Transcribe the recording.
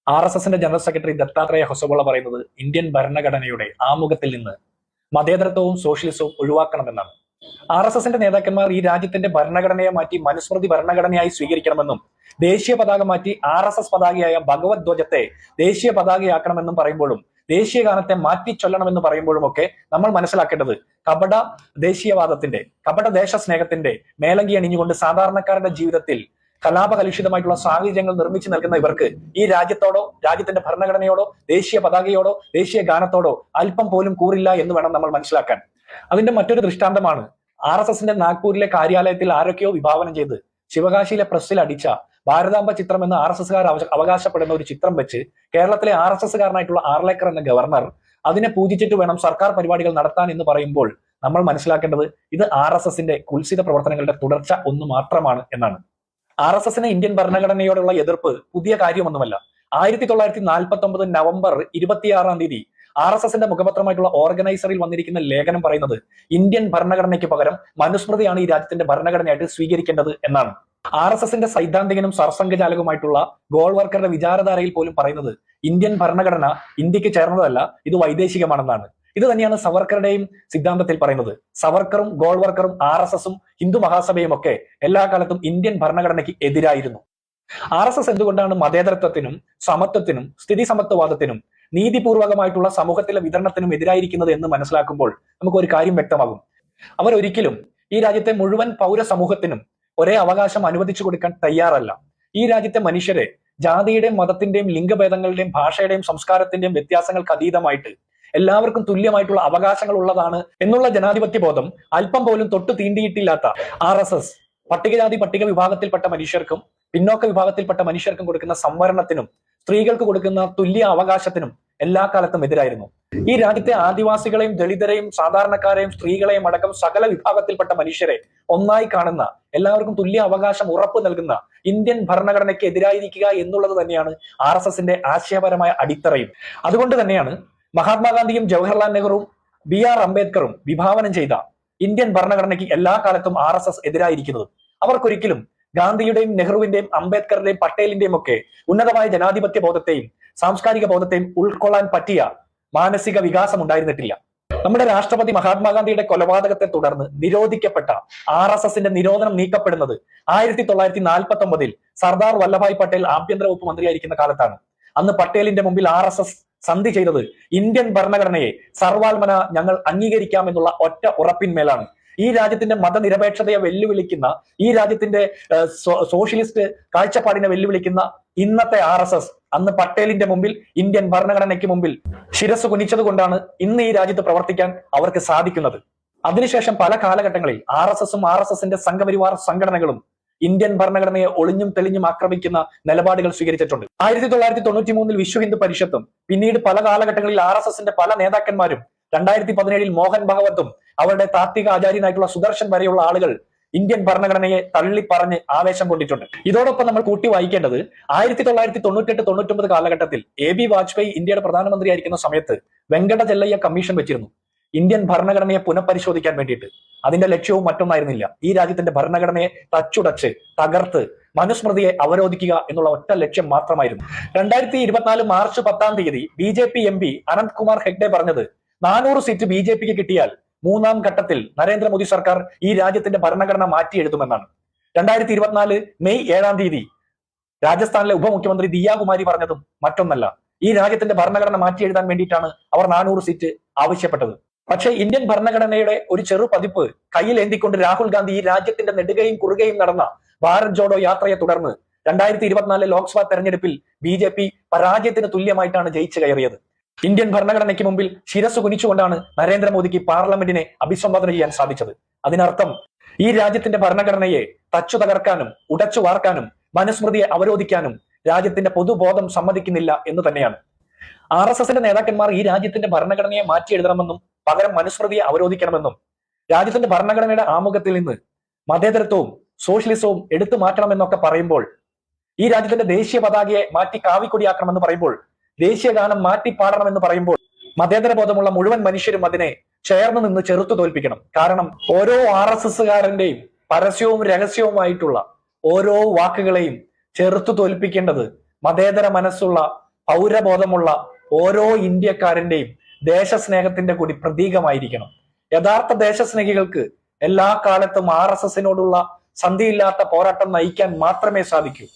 RSSന്റെ general secretary Dattatreya ഹൊസബോള പറയുന്നത് Indian ഭരണഘടനയുടെ ആമുഖത്തിൽ നിന്ന് മതേതരത്വവും സോഷ്യലിസവും ഒഴിവാക്കണമെന്നാണ്. RSSന്റെ നേതാക്കന്മാർ ഈ രാജ്യത്തിന്റെ ഭരണഘടനയെ മാറ്റി മനുസ്മൃതി ഭരണഘടനയായി സ്വീകരിക്കണമെന്നും ദേശീയ പതാക മാറ്റി RSS പതാകയായ ഭഗവത് ധ്വജത്തെ ദേശീയ പതാകയാക്കണമെന്നും പറയുമ്പോഴും ദേശീയ ഗാനത്തെ മാറ്റി ചൊല്ലണമെന്ന് പറയുമ്പോഴുമൊക്കെ നമ്മൾ മനസ്സിലാക്കേണ്ടത് കപട ദേശീയവാദത്തിന്റെ കപട ദേശസ്നേഹത്തിന്റെ മേലങ്കി അണിഞ്ഞുകൊണ്ട് സാധാരണക്കാരുടെ ജീവിതത്തിൽ കലാപകലുഷിതമായിട്ടുള്ള സാഹചര്യങ്ങൾ നിർമ്മിച്ചു നൽകുന്ന ഇവർക്ക് ഈ രാജ്യത്തോടോ രാജ്യത്തിന്റെ ഭരണഘടനയോടോ ദേശീയ പതാകയോടോ ദേശീയ ഗാനത്തോടോ അല്പം പോലും കൂറില്ല എന്ന് വേണം നമ്മൾ മനസ്സിലാക്കാൻ. അതിന്റെ മറ്റൊരു ദൃഷ്ടാന്തമാണ് RSSന്റെ നാഗ്പൂരിലെ കാര്യാലയത്തിൽ ആരൊക്കെയോ വിഭാവനം ചെയ്ത് ശിവകാശിയിലെ പ്രസ്സിൽ അടിച്ച ഭാരതാംബ ചിത്രം എന്ന് RSSകാർ അവകാശപ്പെടുന്ന ഒരു ചിത്രം വെച്ച് കേരളത്തിലെ RSSകാരനായിട്ടുള്ള ആർലേക്കർ എന്ന ഗവർണർ അതിനെ പൂജിച്ചിട്ട് വേണം സർക്കാർ പരിപാടികൾ നടത്താൻ എന്ന് പറയുമ്പോൾ നമ്മൾ മനസ്സിലാക്കേണ്ടത് ഇത് RSSന്റെ കുൽസിത പ്രവർത്തനങ്ങളുടെ തുടർച്ച ഒന്ന് മാത്രമാണ് എന്നാണ്. RSSന് ഇന്ത്യൻ ഭരണഘടനയോടുള്ള എതിർപ്പ് പുതിയ കാര്യമൊന്നുമല്ല. 1949 നവംബർ 26 RSSന്റെ മുഖപത്രമായിട്ടുള്ള ഓർഗനൈസറിൽ വന്നിരിക്കുന്ന ലേഖനം പറയുന്നത് ഇന്ത്യൻ ഭരണഘടനയ്ക്ക് പകരം മനുസ്മൃതിയാണ് ഈ രാജ്യത്തിന്റെ ഭരണഘടനയായിട്ട് സ്വീകരിക്കേണ്ടത് എന്നാണ്. RSSന്റെ സൈദ്ധാന്തികനും സർസംഘചാലകവുമായിട്ടുള്ള ഗോൾവർക്കറുടെ വിചാരധാരയിൽ പോലും പറയുന്നത് ഇന്ത്യൻ ഭരണഘടന ഇന്ത്യക്ക് ചേർന്നതല്ല, ഇത് വൈദേശികമാണെന്നാണ്. ഇത് തന്നെയാണ് സവർക്കറുടെയും സിദ്ധാന്തത്തിൽ പറയുന്നത്. സവർക്കറും ഗോൾവർക്കറും RSSും ഹിന്ദു മഹാസഭയും ഒക്കെ എല്ലാ കാലത്തും ഇന്ത്യൻ ഭരണഘടനയ്ക്ക് എതിരായിരുന്നു. RSS എന്തുകൊണ്ടാണ് മതേതരത്വത്തിനും സമത്വത്തിനും സ്ഥിതി സമത്വവാദത്തിനും നീതിപൂർവകമായിട്ടുള്ള സമൂഹത്തിലെ വിതരണത്തിനും എതിരായിരിക്കുന്നത് എന്ന് മനസ്സിലാക്കുമ്പോൾ നമുക്ക് ഒരു കാര്യം വ്യക്തമാകും. അവർ ഒരിക്കലും ഈ രാജ്യത്തെ മുഴുവൻ പൗര സമൂഹത്തിനും ഒരേ അവകാശം അനുവദിച്ചു കൊടുക്കാൻ തയ്യാറല്ല. ഈ രാജ്യത്തെ മനുഷ്യരെ ജാതിയുടെയും മതത്തിന്റെയും ലിംഗഭേദങ്ങളുടെയും ഭാഷയുടെയും സംസ്കാരത്തിന്റെയും വ്യത്യാസങ്ങൾക്ക് അതീതമായിട്ട് എല്ലാവർക്കും തുല്യമായിട്ടുള്ള അവകാശങ്ങൾ ഉള്ളതാണ് എന്നുള്ള ജനാധിപത്യ ബോധം അല്പം പോലും തൊട്ടു തീണ്ടിയിട്ടില്ലാത്ത RSS പട്ടികജാതി പട്ടിക വിഭാഗത്തിൽപ്പെട്ട മനുഷ്യർക്കും പിന്നോക്ക വിഭാഗത്തിൽപ്പെട്ട മനുഷ്യർക്കും കൊടുക്കുന്ന സംവരണത്തിനും സ്ത്രീകൾക്ക് കൊടുക്കുന്ന തുല്യ അവകാശത്തിനും എല്ലാ കാലത്തും എതിരായിരുന്നു. ഈ രാജ്യത്തെ ആദിവാസികളെയും ദളിതരെയും സാധാരണക്കാരെയും സ്ത്രീകളെയും അടക്കം സകല വിഭാഗത്തിൽപ്പെട്ട മനുഷ്യരെ ഒന്നായി കാണുന്ന എല്ലാവർക്കും തുല്യ അവകാശം ഉറപ്പു നൽകുന്ന ഇന്ത്യൻ ഭരണഘടനയ്ക്ക് എതിരായിരിക്കുക എന്നുള്ളത് തന്നെയാണ് RSSന്റെ ആശയപരമായ അടിത്തറയും. അതുകൊണ്ട് തന്നെയാണ് മഹാത്മാഗാന്ധിയും ജവഹർലാൽ നെഹ്റുവും BR അംബേദ്കറും വിഭാവനം ചെയ്ത ഇന്ത്യൻ ഭരണഘടനയ്ക്ക് എല്ലാ കാലത്തും RSS എതിരായിരിക്കുന്നത്. അവർക്കൊരിക്കലും ഗാന്ധിയുടെയും നെഹ്റുവിന്റെയും അംബേദ്കറുടെയും പട്ടേലിന്റെയും ഒക്കെ ഉന്നതമായ ജനാധിപത്യ ബോധത്തെയും സാംസ്കാരിക ബോധത്തെയും ഉൾക്കൊള്ളാൻ പറ്റിയ മാനസിക വികാസം ഉണ്ടായിരുന്നിട്ടില്ല. നമ്മുടെ രാഷ്ട്രപതി മഹാത്മാഗാന്ധിയുടെ കൊലപാതകത്തെ തുടർന്ന് നിരോധിക്കപ്പെട്ട RSSന്റെ നിരോധനം നീക്കപ്പെടുന്നത് 1949 സർദാർ വല്ലഭായ് പട്ടേൽ ആഭ്യന്തര വകുപ്പ് മന്ത്രിയായിരിക്കുന്ന കാലത്താണ്. അന്ന് പട്ടേലിന്റെ മുമ്പിൽ RSS സന്ധി ചെയ്തത് ഇന്ത്യൻ ഭരണഘടനയെ സർവാത്മന ഞങ്ങൾ അംഗീകരിക്കാമെന്നുള്ള ഒറ്റ ഉറപ്പിന്മേലാണ്. ഈ രാജ്യത്തിന്റെ മതനിരപേക്ഷതയെ വെല്ലുവിളിക്കുന്ന ഈ രാജ്യത്തിന്റെ സോഷ്യലിസ്റ്റ് കാഴ്ചപ്പാടിനെ വെല്ലുവിളിക്കുന്ന ഇന്നത്തെ RSS അന്ന് പട്ടേലിന്റെ മുമ്പിൽ ഇന്ത്യൻ ഭരണഘടനയ്ക്ക് മുമ്പിൽ ശിരസ് കുനിച്ചത് കൊണ്ടാണ് ഇന്ന് ഈ രാജ്യത്ത് പ്രവർത്തിക്കാൻ അവർക്ക് സാധിക്കുന്നത്. അതിനുശേഷം പല കാലഘട്ടങ്ങളിൽ RSSും RSSന്റെ സംഘപരിവാർ സംഘടനകളും ഇന്ത്യൻ ഭരണഘടനയെ ഒളിഞ്ഞും തെളിഞ്ഞും ആക്രമിക്കുന്ന നിലപാടുകൾ സ്വീകരിച്ചിട്ടുണ്ട്. 1993 വിശ്വ ഹിന്ദു പരിഷത്തും പിന്നീട് പല കാലഘട്ടങ്ങളിൽ RSSന്റെ പല നേതാക്കന്മാരും 2017 മോഹൻ ഭഗവത്തും അവരുടെ താത്വിക ആചാര്യനായിട്ടുള്ള സുദർശൻ വരെയുള്ള ആളുകൾ ഇന്ത്യൻ ഭരണഘടനയെ തള്ളിപ്പറഞ്ഞ് ആവേശം കൊണ്ടിട്ടുണ്ട്. ഇതോടൊപ്പം നമ്മൾ കൂട്ടി വായിക്കേണ്ടത് 1998-99 കാലഘട്ടത്തിൽ AB വാജ്പേയി ഇന്ത്യയുടെ പ്രധാനമന്ത്രിയായിരിക്കുന്ന സമയത്ത് വെങ്കട ചെല്ലയ്യ കമ്മീഷൻ വെച്ചിരുന്നു ഇന്ത്യൻ ഭരണഘടനയെ പുനഃപരിശോധിക്കാൻ വേണ്ടിയിട്ട്. അതിന്റെ ലക്ഷ്യവും മറ്റൊന്നായിരുന്നില്ല, ഈ രാജ്യത്തിന്റെ ഭരണഘടനയെ തച്ചുടച്ച് തകർത്ത് മനുസ്മൃതിയെ അവരോധിക്കുക എന്നുള്ള ഒറ്റ ലക്ഷ്യം മാത്രമായിരുന്നു. 2024 March 10 BJP MP Anant Kumar Hegde പറഞ്ഞത് 400 സീറ്റ് BJPക്ക് കിട്ടിയാൽ 3ാം ഘട്ടത്തിൽ നരേന്ദ്രമോദി സർക്കാർ ഈ രാജ്യത്തിന്റെ ഭരണഘടന മാറ്റി എഴുതുമെന്നാണ്. 2024 മെയ് 7 രാജസ്ഥാനിലെ ഉപമുഖ്യമന്ത്രി ദിയ കുമാരി പറഞ്ഞതും മറ്റൊന്നല്ല, ഈ രാജ്യത്തിന്റെ ഭരണഘടന മാറ്റി എഴുതാൻ വേണ്ടിയിട്ടാണ് അവർ 400 സീറ്റ് ആവശ്യപ്പെട്ടത്. പക്ഷേ ഇന്ത്യൻ ഭരണഘടനയുടെ ഒരു ചെറു പതിപ്പ് കയ്യിൽ ഏന്തിക്കൊണ്ട് രാഹുൽ ഗാന്ധി ഈ രാജ്യത്തിന്റെ നെടുകയും കുറുകയും നടന്ന ഭാരത് ജോഡോ യാത്രയെ തുടർന്ന് 2024 ലോക്സഭാ തെരഞ്ഞെടുപ്പിൽ BJP പരാജയത്തിന് തുല്യമായിട്ടാണ് ജയിച്ചു കയറിയത്. ഇന്ത്യൻ ഭരണഘടനയ്ക്ക് മുമ്പിൽ ശിരസ് കുനിച്ചുകൊണ്ടാണ് നരേന്ദ്രമോദിക്ക് പാർലമെന്റിനെ അഭിസംബോധന ചെയ്യാൻ സാധിച്ചത്. അതിനർത്ഥം ഈ രാജ്യത്തിന്റെ ഭരണഘടനയെ തച്ചു തകർക്കാനും ഉടച്ചു വാർക്കാനും മനുസ്മൃതിയെ അവരോധിക്കാനും രാജ്യത്തിന്റെ പൊതുബോധം സമ്മതിക്കുന്നില്ല എന്ന് തന്നെയാണ്. RSSന്റെ നേതാക്കന്മാർ ഈ രാജ്യത്തിന്റെ ഭരണഘടനയെ മാറ്റി എഴുതണമെന്നും പകരം മനുസ്മൃതിയെ അവരോധിക്കണമെന്നും രാജ്യത്തിന്റെ ഭരണഘടനയുടെ ആമുഖത്തിൽ നിന്ന് മതേതരത്വവും സോഷ്യലിസവും എടുത്തു മാറ്റണമെന്നൊക്കെ പറയുമ്പോൾ, ഈ രാജ്യത്തിന്റെ ദേശീയ പതാകയെ മാറ്റി കാവിക്കൊടിയാക്കണമെന്ന് പറയുമ്പോൾ, ദേശീയ ഗാനം മാറ്റി പാടണമെന്ന് പറയുമ്പോൾ മതേതര ബോധമുള്ള മുഴുവൻ മനുഷ്യരും അതിനെ ചേർന്ന് നിന്ന് ചെറുത്തു തോൽപ്പിക്കണം. കാരണം ഓരോ RSSകാരന്റെയും പരസ്യവും രഹസ്യവുമായിട്ടുള്ള ഓരോ വാക്കുകളെയും ചെറുത്തു തോൽപ്പിക്കേണ്ടത് മതേതര മനസ്സുള്ള പൗരബോധമുള്ള ഓരോ ഇന്ത്യക്കാരന്റെയും ദേശസ്നേഹത്തിന്റെ കൂടി പ്രതീകമായിരിക്കണം. യഥാർത്ഥ ദേശസ്നേഹികൾക്ക് എല്ലാ കാലത്തും RSSനോടുള്ള സന്ധിയില്ലാത്ത പോരാട്ടം നയിക്കാൻ മാത്രമേ സാധിക്കൂ.